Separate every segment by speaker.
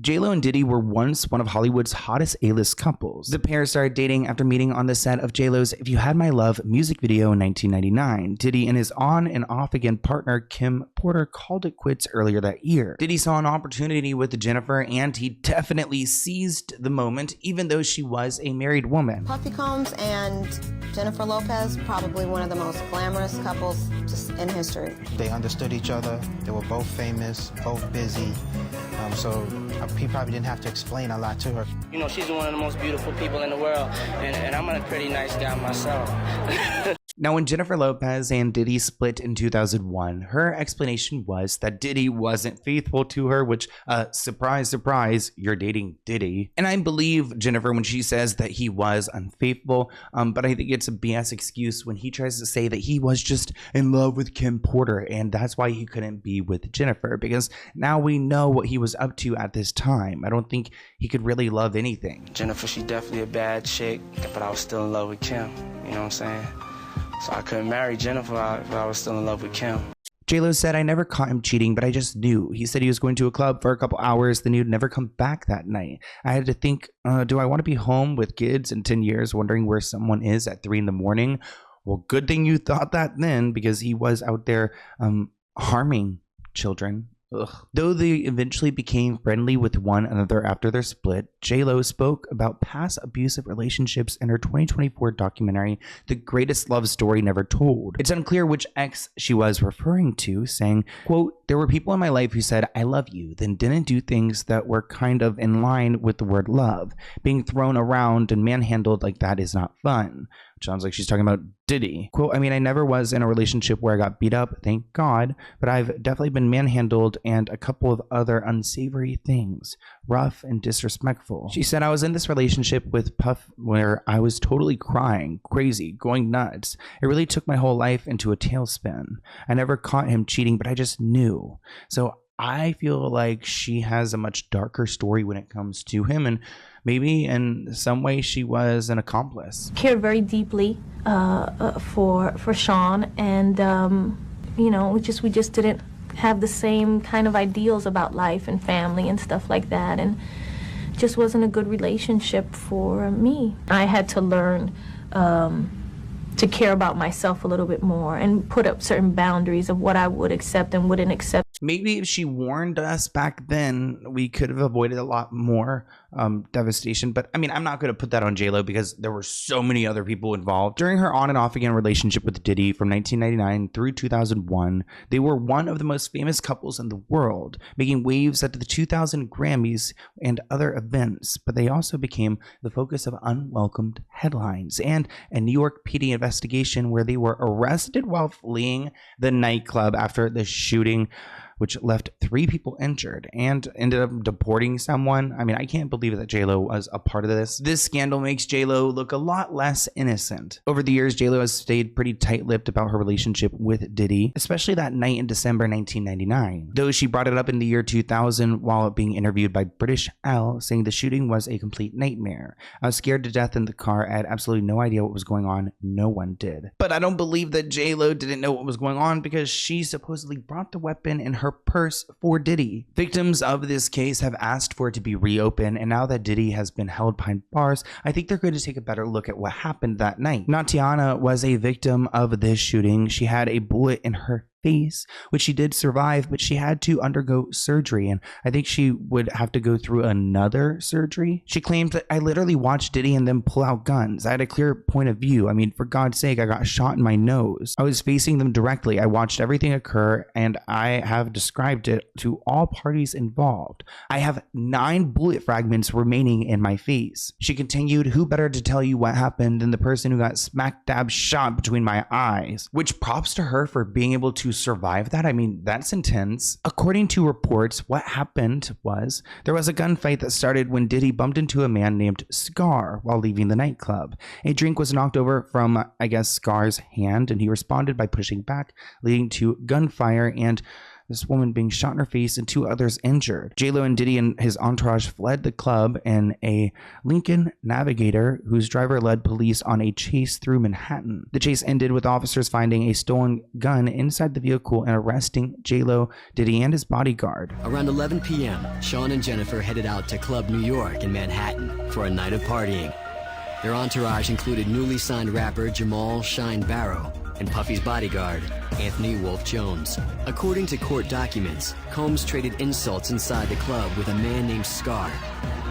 Speaker 1: J-Lo and Diddy were once one of Hollywood's hottest A-list couples. The pair started dating after meeting on the set of J-Lo's If You Had My Love music video in 1999. Diddy and his on and off again partner Kim Porter called it quits earlier that year. Diddy saw an opportunity with Jennifer and he definitely seized the moment, even though she was a married woman.
Speaker 2: Puffy Combs and Jennifer Lopez, probably one of the most glamorous couples just in history.
Speaker 3: They understood each other. They were both famous, both busy. So he probably didn't have to explain a lot to her.
Speaker 4: You know, she's one of the most beautiful people in the world, and I'm a pretty nice guy myself.
Speaker 1: Now, when Jennifer Lopez and Diddy split in 2001, her explanation was that Diddy wasn't faithful to her, which, surprise, surprise, you're dating Diddy. And I believe Jennifer when she says that he was unfaithful, but I think it's a BS excuse when he tries to say that he was just in love with Kim Porter, and that's why he couldn't be with Jennifer, because now we know what he was up to at this time. I don't think he could really love anything.
Speaker 4: Jennifer, she's definitely a bad chick, but I was still in love with Kim, you know what I'm saying? So I couldn't marry Jennifer if I was still in love with Kim.
Speaker 1: J-Lo said, I never caught him cheating, but I just knew. He said he was going to a club for a couple hours, then he'd never come back that night. I had to think, do I want to be home with kids in 10 years wondering where someone is at 3 in the morning? Well, good thing you thought that then, because he was out there harming children. Ugh. Though they eventually became friendly with one another after their split, J-Lo spoke about past abusive relationships in her 2024 documentary, The Greatest Love Story Never Told. It's unclear which ex she was referring to, saying, quote, there were people in my life who said, I love you, then didn't do things that were kind of in line with the word love. Being thrown around and manhandled like that is not fun. Sounds like she's talking about Diddy. Quote, I mean, I never was in a relationship where I got beat up, thank God, but I've definitely been manhandled and a couple of other unsavory things, rough and disrespectful. She said, I was in this relationship with Puff where I was totally crying, crazy, going nuts. It really took my whole life into a tailspin. I never caught him cheating, but I just knew. So I feel like she has a much darker story when it comes to him, and maybe in some way she was an accomplice.
Speaker 5: Cared very deeply for Sean, and you know, we just didn't have the same kind of ideals about life and family and stuff like that, and just wasn't a good relationship for me. I had to learn to care about myself a little bit more and put up certain boundaries of what I would accept and wouldn't accept.
Speaker 1: Maybe if she warned us back then, we could have avoided a lot more devastation. But I mean, I'm not going to put that on J-Lo because there were so many other people involved. During her on and off again relationship with Diddy from 1999 through 2001, they were one of the most famous couples in the world, making waves at the 2000 Grammys and other events. But they also became the focus of unwelcomed headlines and a New York PD investigation where they were arrested while fleeing the nightclub after the shooting, which left 3 people injured and ended up deporting someone. I mean, I can't believe that J-Lo was a part of this. This scandal makes J-Lo look a lot less innocent. Over the years, J-Lo has stayed pretty tight-lipped about her relationship with Diddy, especially that night in December 1999. Though she brought it up in the year 2000 while being interviewed by British Elle, saying the shooting was a complete nightmare. I was scared to death in the car. I had absolutely no idea what was going on. No one did. But I don't believe that J-Lo didn't know what was going on because she supposedly brought the weapon in her purse for Diddy. Victims of this case have asked for it to be reopened, and now that Diddy has been held behind bars, I think they're going to take a better look at what happened that night. Natiana was a victim of this shooting. She had a bullet in her face, which she did survive, but she had to undergo surgery, and I think she would have to go through another surgery. She claimed that I literally watched Diddy and them pull out guns. I had a clear point of view. I mean, for God's sake, I got shot in my nose. I was facing them directly. I watched everything occur, and I have described it to all parties involved. I have 9 bullet fragments remaining in my face. She continued, who better to tell you what happened than the person who got smack dab shot between my eyes? Which props to her for being able to survive that. I mean, that's intense. According to reports, what happened was there was a gunfight that started when Diddy bumped into a man named Scar while leaving the nightclub. A drink was knocked over from, I guess, Scar's hand, and he responded by pushing back, leading to gunfire, and this woman being shot in her face and 2 others injured. J-Lo and Diddy and his entourage fled the club in a Lincoln Navigator, whose driver led police on a chase through Manhattan. The chase ended with officers finding a stolen gun inside the vehicle and arresting J-Lo, Diddy, and his bodyguard.
Speaker 6: Around 11 p.m., Sean and Jennifer headed out to Club New York in Manhattan for a night of partying. Their entourage included newly signed rapper Jamal Shine Barrow and Puffy's bodyguard, Anthony Wolf Jones. According to court documents, Combs traded insults inside the club with a man named Scar.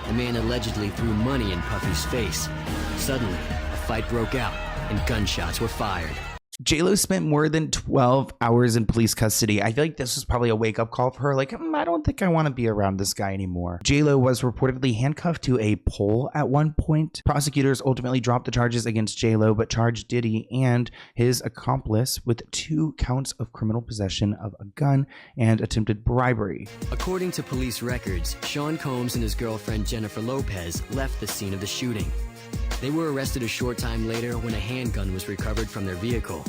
Speaker 6: The man allegedly threw money in Puffy's face. Suddenly, a fight broke out and gunshots were fired.
Speaker 1: J-Lo spent more than 12 hours in police custody. I feel like this was probably a wake-up call for her. Like, I don't think I want to be around this guy anymore. J-Lo was reportedly handcuffed to a pole at one point. Prosecutors ultimately dropped the charges against J-Lo, but charged Diddy and his accomplice with 2 counts of criminal possession of a gun and attempted bribery.
Speaker 6: According to police records, Sean Combs and his girlfriend Jennifer Lopez left the scene of the shooting. They were arrested a short time later when a handgun was recovered from their vehicle.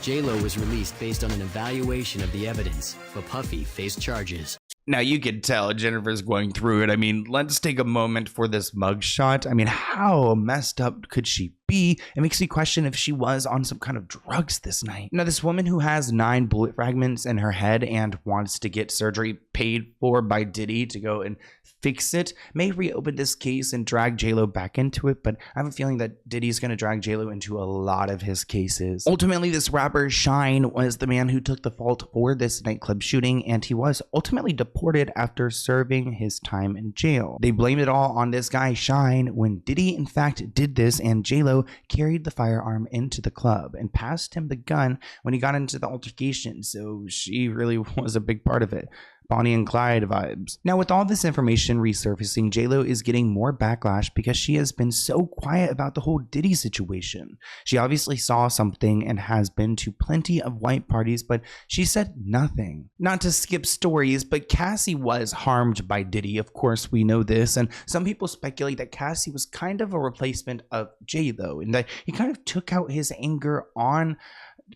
Speaker 6: J-Lo was released based on an evaluation of the evidence, but Puffy faced charges.
Speaker 1: Now you can tell Jennifer's going through it. I mean, let's take a moment for this mugshot. I mean, how messed up could she be? It makes me question if she was on some kind of drugs this night. Now, this woman who has 9 bullet fragments in her head and wants to get surgery paid for by Diddy to go and fix it may reopen this case and drag J-Lo back into it, but I have a feeling that Diddy's going to drag J-Lo into a lot of his cases. Ultimately, this rapper Shine was the man who took the fault for this nightclub shooting, and he was ultimately deported after serving his time in jail. They blamed it all on this guy Shine when Diddy in fact did this, and J-Lo carried the firearm into the club and passed him the gun when he got into the altercation, so she really was a big part of it. Bonnie and Clyde vibes. Now, with all this information resurfacing, J-Lo is getting more backlash because she has been so quiet about the whole Diddy situation. She obviously saw something and has been to plenty of white parties, but she said nothing. Not to skip stories, but Cassie was harmed by Diddy. Of course, we know this, and some people speculate that Cassie was kind of a replacement of J-Lo, and that he kind of took out his anger on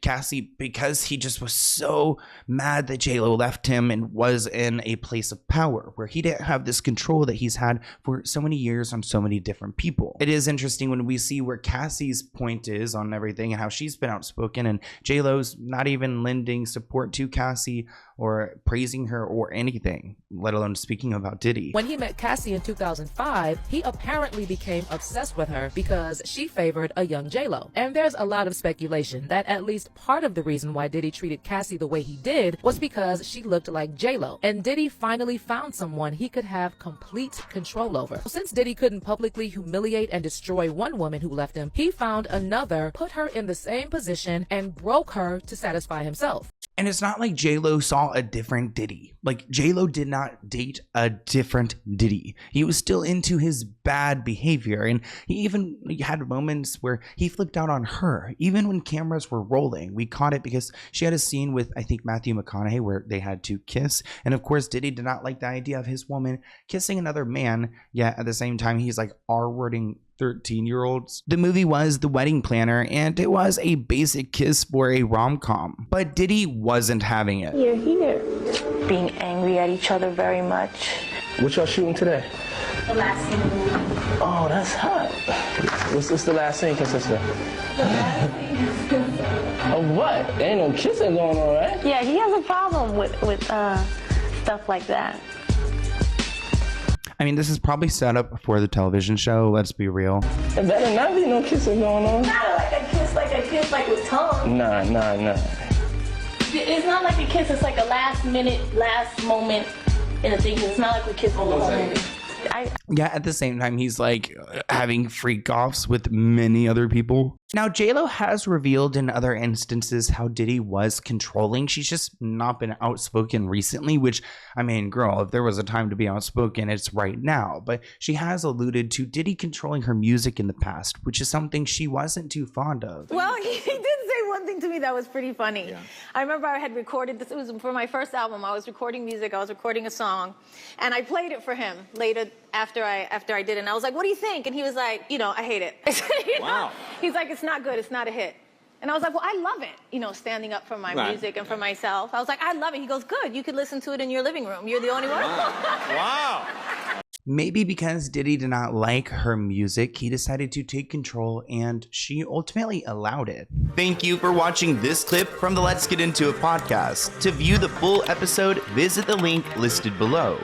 Speaker 1: Cassie because he just was so mad that J-Lo left him and was in a place of power where he didn't have this control that he's had for so many years on so many different people. It is interesting when we see where Cassie's point is on everything and how she's been outspoken, and J-Lo's not even lending support to Cassie or praising her or anything, let alone speaking about Diddy.
Speaker 7: When he met Cassie in 2005, he apparently became obsessed with her because she favored a young J-Lo. And there's a lot of speculation that at least part of the reason why Diddy treated Cassie the way he did was because she looked like J-Lo. And Diddy finally found someone he could have complete control over. Since Diddy couldn't publicly humiliate and destroy one woman who left him, he found another, put her in the same position, and broke her to satisfy himself.
Speaker 1: And it's not like J-Lo saw a different Diddy. Like, J-Lo did not date a different Diddy. He was still into his bad behavior, and he even had moments where he flipped out on her. Even when cameras were rolling, we caught it because she had a scene with, I think, Matthew McConaughey where they had to kiss. And of course, Diddy did not like the idea of his woman kissing another man, yet at the same time, he's like R-wording 13-year-olds. The movie was The Wedding Planner, and it was a basic kiss for a rom-com. But Diddy wasn't having it.
Speaker 8: You're here. Being angry at each other very much.
Speaker 9: What y'all shooting today?
Speaker 8: The last scene.
Speaker 9: Oh, that's hot. What's the last scene consist of?
Speaker 8: The last scene.
Speaker 9: Of what? There ain't no kissing going on, right?
Speaker 8: Yeah, he has a problem with stuff like that.
Speaker 1: I mean, this is probably set up for the television show, let's be real.
Speaker 9: There better not be no kissing going on.
Speaker 8: Not like a kiss like with tongue.
Speaker 9: Nah.
Speaker 8: It's not like a kiss, it's like a last moment in a thing. It's not like we kiss all the whole movie.
Speaker 1: Yeah, at the same time, he's like having freak-offs with many other people. Now, J-Lo has revealed in other instances how Diddy was controlling. She's just not been outspoken recently, which, I mean, girl, if there was a time to be outspoken, it's right now. But she has alluded to Diddy controlling her music in the past, which is something she wasn't too fond of.
Speaker 10: Well, he did say one thing to me that was pretty funny. Yeah. I remember I had recorded this. It was for my first album. I was recording music. I was recording a song, and I played it for him later after I did it. And I was like, "What do you think?" And he was like, "You know, I hate it." You know? Wow. He's like, "It's not good. It's not a hit." And I was like, well, I love it, you know, standing up for my music and for myself. I was like, I love it. He goes, good, you could listen to it in your living room. You're the only one.
Speaker 11: Wow.
Speaker 1: Maybe because Diddy did not like her music, he decided to take control, and she ultimately allowed it. Thank you for watching this clip from the Let's Get Into It podcast. To view the full episode, visit the link listed below.